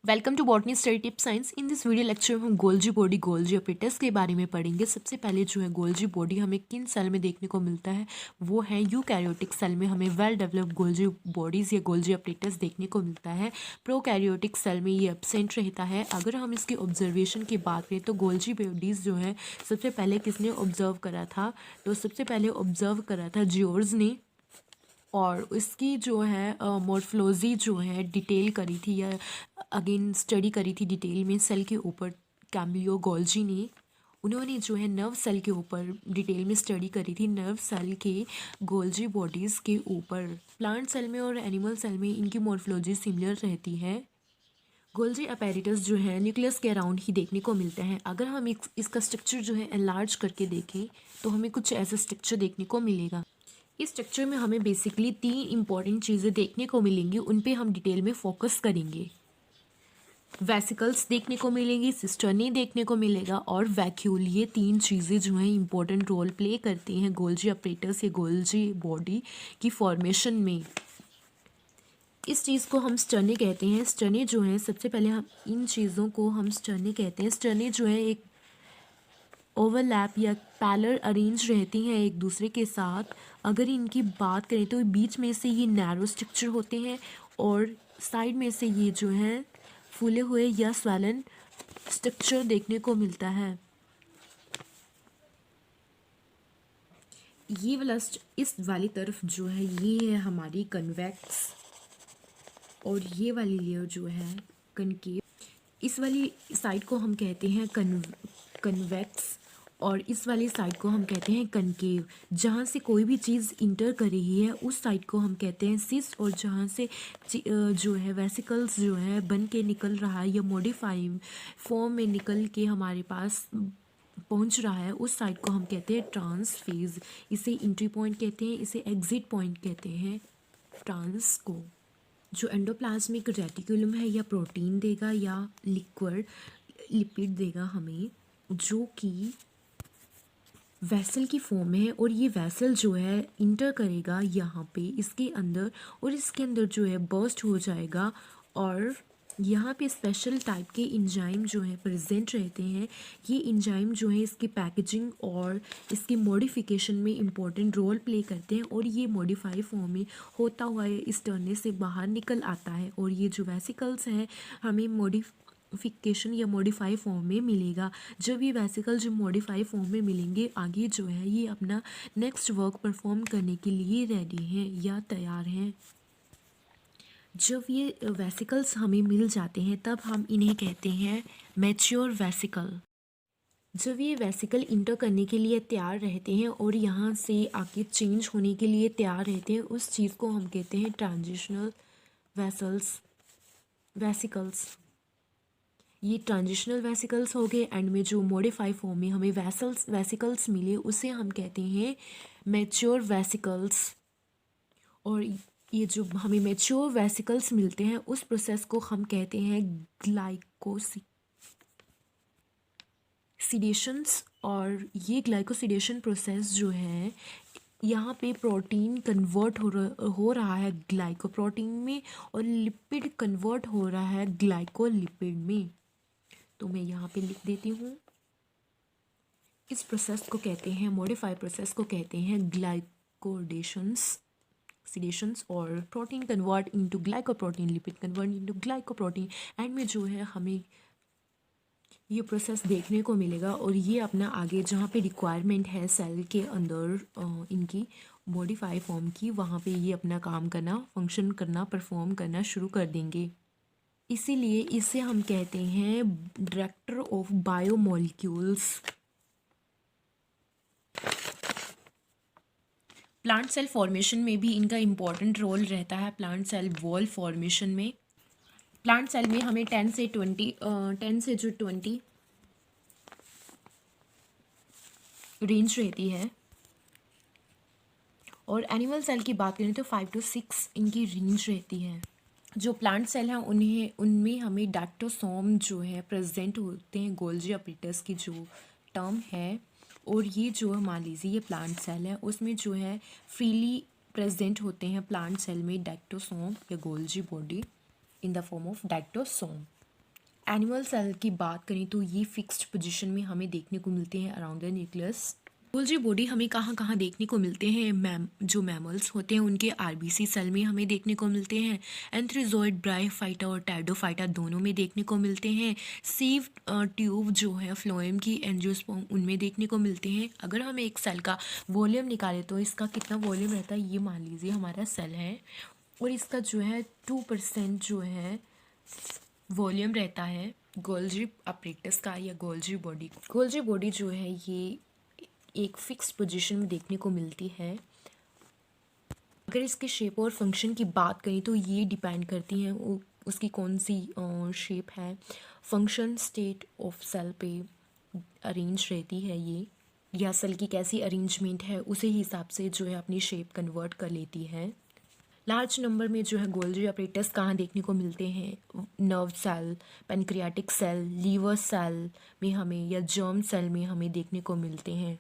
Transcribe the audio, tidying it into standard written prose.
Welcome to botany study tip science. In this video lecture में हम Golgi body Golgi apparatus के बारे में पढ़ेंगे। सबसे पहले जो है गोल्जी बॉडी हमें किन सेल में देखने को मिलता है वो है यूकैरियोटिक सेल में हमें वेल डेवलप्ड गोल्जी बॉडीज़ या गोल्जी अपरेटस देखने को मिलता है। प्रोकैरियोटिक सेल में ये एब्सेंट रहता है। अगर हम इसकी ऑब्जर्वेशन की बात करें तो गोल्जी बॉडीज़ जो है सबसे पहले किसने ऑब्जर्व करा था, तो सबसे पहले ऑब्जर्व करा था जियोर्स ने, और इसकी जो है मॉर्फोलॉजी जो है डिटेल करी थी या अगेन स्टडी करी थी डिटेल में सेल के ऊपर कैम्बियो गोल्जी ने। उन्होंने जो है नर्व सेल के ऊपर डिटेल में स्टडी करी थी, नर्व सेल के गोल्जी बॉडीज़ के ऊपर। प्लांट सेल में और एनिमल सेल में इनकी मॉर्फोलॉजी सिमिलर रहती है। गोल्जी अपैरेटस जो है न्यूक्लियस के अराउंड ही देखने को मिलते हैं। अगर हम इसका स्ट्रक्चर जो है एनलार्ज करके देखें तो हमें कुछ ऐसा स्ट्रक्चर देखने को मिलेगा। इस स्ट्रक्चर में हमें बेसिकली 3 इंपॉर्टेंट चीज़ें देखने को मिलेंगी, उन पे हम डिटेल में फोकस करेंगे। वेसिकल्स देखने को मिलेंगी, सिस्टर्नी देखने को मिलेगा और वैक्यूल। ये 3 चीज़ें जो हैं इंपॉर्टेंट रोल प्ले करती हैं गोल्जी अपरेटस या गोल्जी बॉडी की फॉर्मेशन में। इस चीज़ को हम स्टर्नी कहते हैं। स्टर्नी जो है सबसे पहले हम इन चीज़ों को हम स्टर्नी कहते हैं। स्टर्नी जो है एक ओवरलैप या पैरेलल अरेंज रहती हैं एक दूसरे के साथ। अगर इनकी बात करें तो बीच में से ये नैरो स्ट्रक्चर होते हैं और साइड में से ये जो है फूले हुए या स्वैलन स्ट्रक्चर देखने को मिलता है। ये वाला इस वाली तरफ जो है ये है हमारी कन्वेक्स और ये वाली लेयर जो है कनकेव। इस वाली साइड को हम कहते हैं कन्वेक्स और इस वाली साइड को हम कहते हैं कनकेव। जहाँ से कोई भी चीज़ इंटर कर रही है उस साइड को हम कहते हैं सिस्ट, और जहाँ से जो है वेसिकल्स जो है बन के निकल रहा है या मॉडिफाइड फॉर्म में निकल के हमारे पास पहुँच रहा है उस साइड को हम कहते हैं ट्रांस फेज। इसे एंट्री पॉइंट कहते हैं, इसे एग्जिट पॉइंट कहते हैं ट्रांस को। जो एंडोप्लाज्मिक रेटिकुलम है या प्रोटीन देगा या लिक्विड लिपिड देगा हमें, जो कि वेसल की फॉर्म में है। और ये वेसल जो है इंटर करेगा यहाँ पे इसके अंदर, और इसके अंदर जो है बर्स्ट हो जाएगा और यहाँ पे स्पेशल टाइप के इंजाइम जो है प्रेजेंट रहते हैं। ये इंजाइम जो है इसकी पैकेजिंग और इसकी मॉडिफिकेशन में इम्पोर्टेंट रोल प्ले करते हैं, और ये मॉडिफाई फॉर्म में होता हुआ इस टर्ने से बाहर निकल आता है। और ये जो वेसिकल्स हैं हमें मॉडिफिकेशन या मॉडिफाई फॉर्म में मिलेगा। जब ये वेसिकल जो मॉडिफाई फॉर्म में मिलेंगे आगे जो है ये अपना नेक्स्ट वर्क परफॉर्म करने के लिए रेडी हैं या तैयार हैं। जब ये वेसिकल्स हमें मिल जाते हैं तब हम इन्हें कहते हैं मैच्योर वेसिकल। जब ये वेसिकल इंटर करने के लिए तैयार रहते हैं और यहाँ से आके चेंज होने के लिए तैयार रहते हैं उस चीज़ को हम कहते हैं ट्रांजिशनल वेसिकल्स। ये ट्रांजिशनल वेसिकल्स हो गए। एंड में जो मॉडिफाई फॉर्म में हमें वेसिकल्स मिले उसे हम कहते हैं मैच्योर वेसिकल्स। और ये जो हमें मैच्योर वेसिकल्स मिलते हैं उस प्रोसेस को हम कहते हैं ग्लाइकोसिडेशंस। और ये ग्लाइकोसिडेशन प्रोसेस जो है यहाँ पे प्रोटीन कन्वर्ट हो रहा है ग्लाइकोप्रोटीन में और लिपिड कन्वर्ट हो रहा है ग्लाइकोलिपिड में। तो मैं यहाँ पे लिख देती हूँ, इस प्रोसेस को कहते हैं मॉडिफाई प्रोसेस को कहते हैं ग्लाइकोडेशंस और protein convert into glycoprotein, lipid convert into glycoprotein. And में जो है हमें ये प्रोसेस देखने को मिलेगा और ये अपना आगे जहाँ पे रिक्वायरमेंट है सेल के अंदर इनकी मॉडिफाई फॉर्म की, वहाँ पे ये अपना काम करना, फंक्शन करना, परफॉर्म करना शुरू कर देंगे। इसीलिए इसे हम कहते हैं director of biomolecules. Plant cell formation में भी इनका इम्पॉर्टेंट रोल रहता है। प्लांट सेल वॉल फॉर्मेशन में प्लांट सेल में हमें 10 से 20 रेंज रहती है, और एनिमल सेल की बात करें तो 5 to 6 इनकी रेंज रहती है। जो प्लांट सेल हैं उनमें हमें डाक्टोसोम जो है प्रेजेंट होते हैं, गोल्जी अपरेटस की जो टर्म है। और ये जो मान लीजिए ये प्लांट सेल है उसमें जो है फ्रीली प्रेजेंट होते हैं प्लांट सेल में डाक्टोसोम या Golgi body in the form of dictyosome. Animal cell की बात करें तो ये फिक्स्ड पोजीशन में हमें देखने को मिलते हैं around the nucleus. Golgi body हमें कहाँ कहाँ देखने को मिलते हैं? जो मैमल्स होते हैं उनके आरबीसी सेल में हमें देखने को मिलते हैं। एंथ्रोजोइड ब्रायोफाइटा और टैडोफाइटा दोनों में देखने को मिलते हैं। सीव ट्यूब जो है फ्लोएम की एंजियोस्पर्म उनमें देखने को मिलते हैं। अगर हम एक सेल का वॉल्यूम निकालें तो इसका कितना वॉल्यूम रहता है, ये मान लीजिए हमारा सेल है और इसका जो है 2% जो है वॉल्यूम रहता है गोल्जी अपरेटस का या गोल्जी बॉडी। गोल्जी बॉडी जो है ये एक फिक्स पोजीशन में देखने को मिलती है। अगर इसके शेप और फंक्शन की बात करें तो ये डिपेंड करती हैं उसकी कौन सी शेप है। फंक्शन स्टेट ऑफ सेल पे अरेंज रहती है ये, या सेल की कैसी अरेंजमेंट है उसी हिसाब से जो है अपनी शेप कन्वर्ट कर लेती है। लार्ज नंबर में जो है गोल्जी अपरेटस कहाँ देखने को मिलते हैं? Nerve cell, pancreatic cell, liver cell में हमें या जर्म सेल में हमें देखने को मिलते हैं।